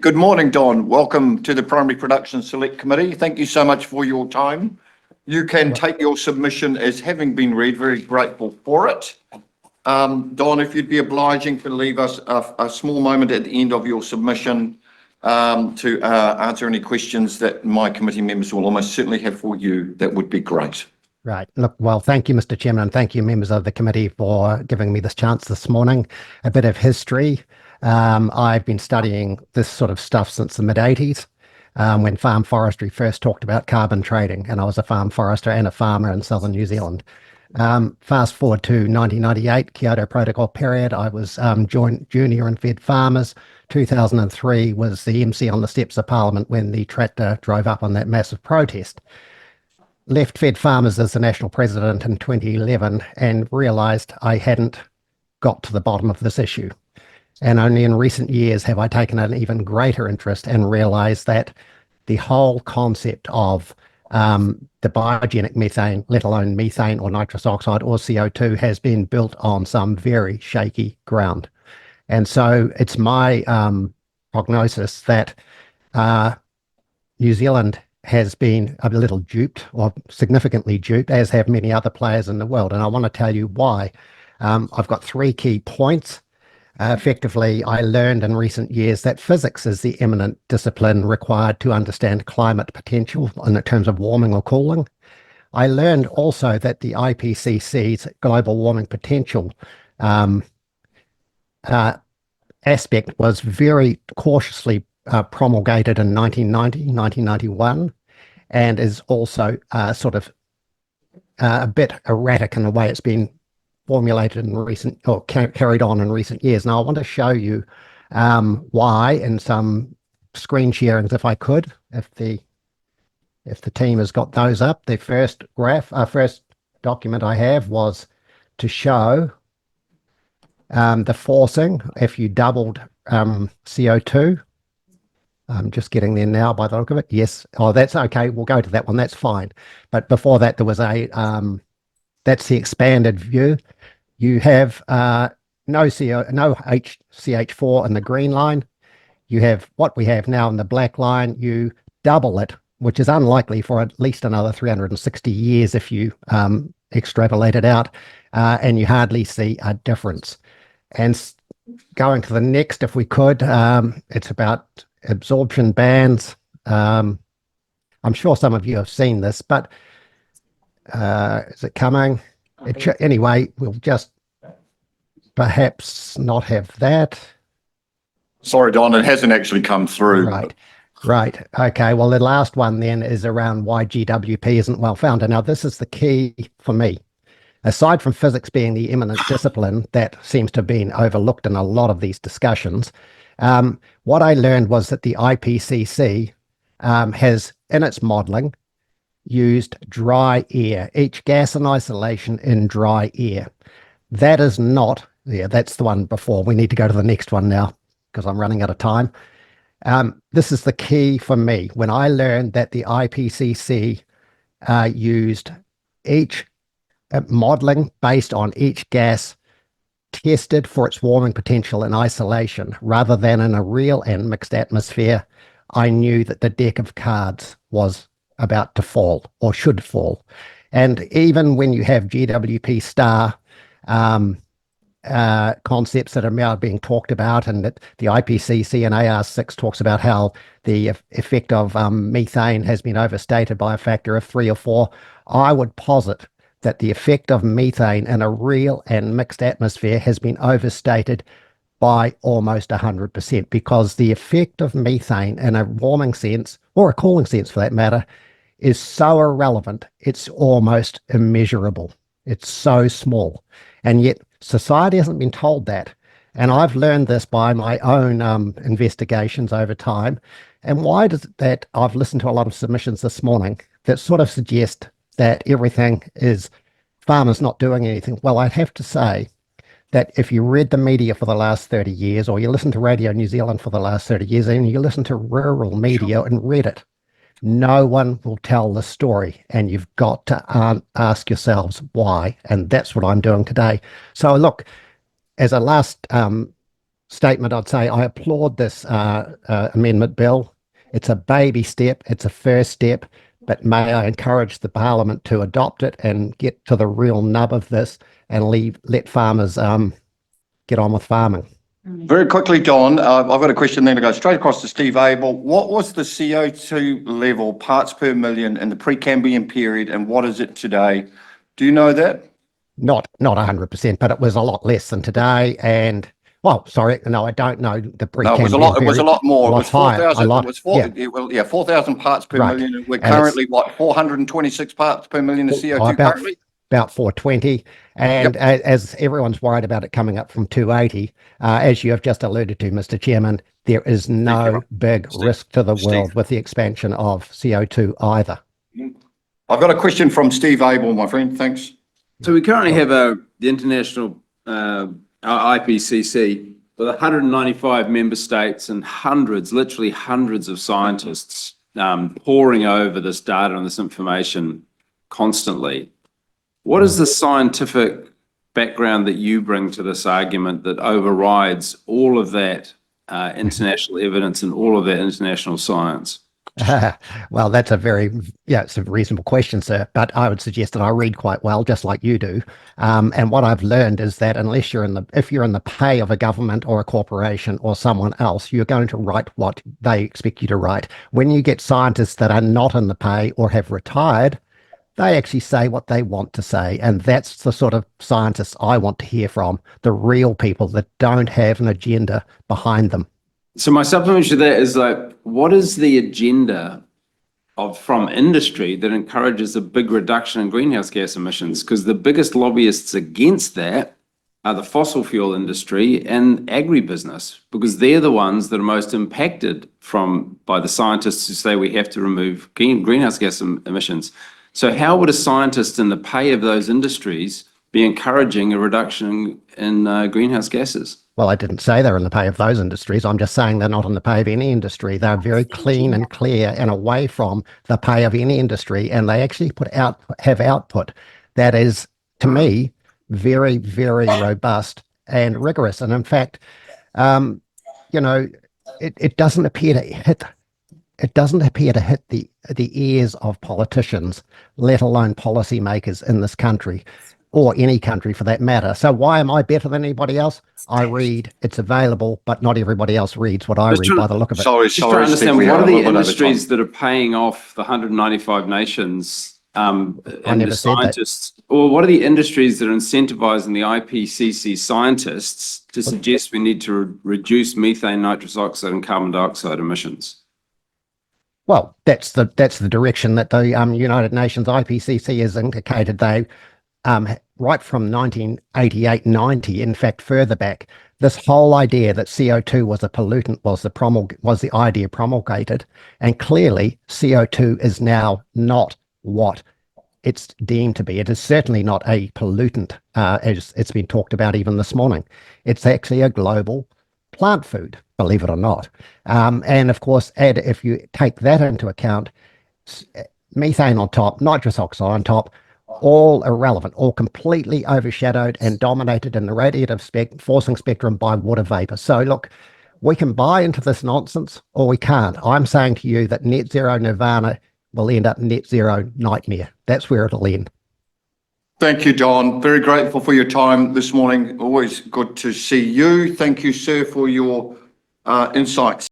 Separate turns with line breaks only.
Good morning, Don. Welcome to the Primary Production Select Committee. Thank you so much for your time. You can take your submission as having been read. Very grateful for it. Don, if you'd be obliging to leave us a small moment at the end of your submission to answer any questions that my committee members will almost certainly have for you, that would be great.
Right. Look, well, thank you, Mr. Chairman, and thank you, members of the committee, for giving me this chance this morning. A bit of history. I've been studying this sort of stuff since the mid-80s, when farm forestry first talked about carbon trading, and I was a farm forester and a farmer in southern New Zealand. Fast forward to 1998, Kyoto Protocol period. I was junior in Fed Farmers. 2003 was the MC on the steps of Parliament when the tractor drove up on that massive protest. Left Fed Farmers as the national president in 2011 and realised I hadn't got to the bottom of this issue. And only in recent years have I taken an even greater interest and realised that the whole concept of the biogenic methane, let alone methane or nitrous oxide or CO2, has been built on some very shaky ground. And so it's my prognosis that New Zealand has been a little duped, or significantly duped, as have many other players in the world. And I want to tell you why. I've got 3 key points. Effectively, I learned in recent years that physics is the eminent discipline required to understand climate potential in terms of warming or cooling. I learned also that the IPCC's global warming potential aspect was very cautiously promulgated in 1991, and is also sort of a bit erratic in the way it's been formulated in recent, or carried on in recent years. Now I want to show you why in some screen sharings, if I could, if the team has got those up. The first first document I have was to show the forcing if you doubled CO2. I'm just getting there now by the look of it. Yes. Oh, that's okay. We'll go to that one. That's fine. But before that, there was a, that's the expanded view. You have no HCH4 in the green line. You have what we have now in the black line. You double it, which is unlikely for at least another 360 years if you extrapolate it out, and you hardly see a difference. And going to the next, if we could, it's about absorption bands. I'm sure some of you have seen this, but is it coming? Anyway, we'll just perhaps not have that.
Sorry, Don, it hasn't actually come through.
Right. Okay, well, the last one then is around why GWP isn't well founded. Now, this is the key for me. Aside from physics being the eminent discipline that seems to have been overlooked in a lot of these discussions, what I learned was that the IPCC has, in its modelling, used dry air, each gas in isolation in dry air. That is not, that's the one before. We need to go to the next one now because I'm running out of time. This is the key for me. When I learned that the IPCC used each modelling based on each gas tested for its warming potential in isolation rather than in a real and mixed atmosphere, I knew that the deck of cards was about to fall, or should fall. And even when you have GWP star concepts that are now being talked about, and that the IPCC and AR6 talks about how the effect of methane has been overstated by a factor of 3 or 4, I would posit that the effect of methane in a real and mixed atmosphere has been overstated by almost 100%, because the effect of methane in a warming sense, or a cooling sense for that matter, is so irrelevant, it's almost immeasurable. It's so small. And yet society hasn't been told that. And I've learned this by my own investigations over time. And why does that? I've listened to a lot of submissions this morning that sort of suggest that everything is farmers not doing anything. Well, I'd have to say that if you read the media for the last 30 years, or you listen to Radio New Zealand for the last 30 years, and you listen to rural media and read it, no one will tell the story. And you've got to ask yourselves why. And that's what I'm doing today. So look, as a last statement, I'd say I applaud this amendment bill. It's a baby step. It's a first step. But may I encourage the Parliament to adopt it and get to the real nub of this and let farmers get on with farming.
Very quickly, Don, I've got a question then to go straight across to Steve Abel. What was the CO2 level parts per million in the pre-Cambrian period and what is it today? Do you know that?
Not 100%, but it was a lot less than today. And well, sorry, no, I don't know the pre-Cambrian
No, it was a lot more. It was 4,000.
It
was 4,000 parts per
Right.
million. We're
And
currently, 426 parts per million of CO2 currently?
About 420. And as everyone's worried about it coming up from 280, as you have just alluded to, Mr. Chairman, there is no big risk to the world with the expansion of CO2 either.
I've got a question from Steve Abel, my friend. Thanks.
So we currently have the international IPCC with 195 member states and literally hundreds of scientists poring over this data and this information constantly. What is the scientific background that you bring to this argument that overrides all of that international evidence and all of that international science?
Well, that's it's a reasonable question, sir, but I would suggest that I read quite well, just like you do. And what I've learned is that if you're in the pay of a government or a corporation or someone else, you're going to write what they expect you to write. When you get scientists that are not in the pay or have retired, they actually say what they want to say. And that's the sort of scientists I want to hear from, the real people that don't have an agenda behind them.
So my supplementary to that is what is the agenda from industry that encourages a big reduction in greenhouse gas emissions? Because the biggest lobbyists against that are the fossil fuel industry and agribusiness, because they're the ones that are most impacted by the scientists who say we have to remove greenhouse gas emissions. So how would a scientist in the pay of those industries be encouraging a reduction in greenhouse gases?
Well, I didn't say they're in the pay of those industries. I'm just saying they're not in the pay of any industry. They're very clean and clear and away from the pay of any industry. And they actually have output that is, to me, very, very robust and rigorous. And in fact, it doesn't appear to hit the ears of politicians, let alone policymakers in this country, or any country for that matter. So why am I better than anybody else? I read, it's available, but not everybody else reads what I read by the look of it.
Just trying to understand, what are the industries that are paying off the 195 nations and the scientists? Or what are the industries that are incentivizing the IPCC scientists to suggest we need to reduce methane, nitrous oxide and carbon dioxide emissions?
Well, that's the direction that the United Nations IPCC has indicated. They right from 1988-90, in fact, further back, this whole idea that CO2 was a pollutant was the idea promulgated, and clearly CO2 is now not what it's deemed to be. It is certainly not a pollutant, as it's been talked about even this morning. It's actually a global plant food, believe it or not. And of course, if you take that into account, methane on top, nitrous oxide on top, all irrelevant, all completely overshadowed and dominated in the radiative forcing spectrum by water vapor. So look, we can buy into this nonsense or we can't. I'm saying to you that net zero nirvana will end up net zero nightmare. That's where it'll end.
Thank you, Don. Very grateful for your time this morning. Always good to see you. Thank you, sir, for your insights.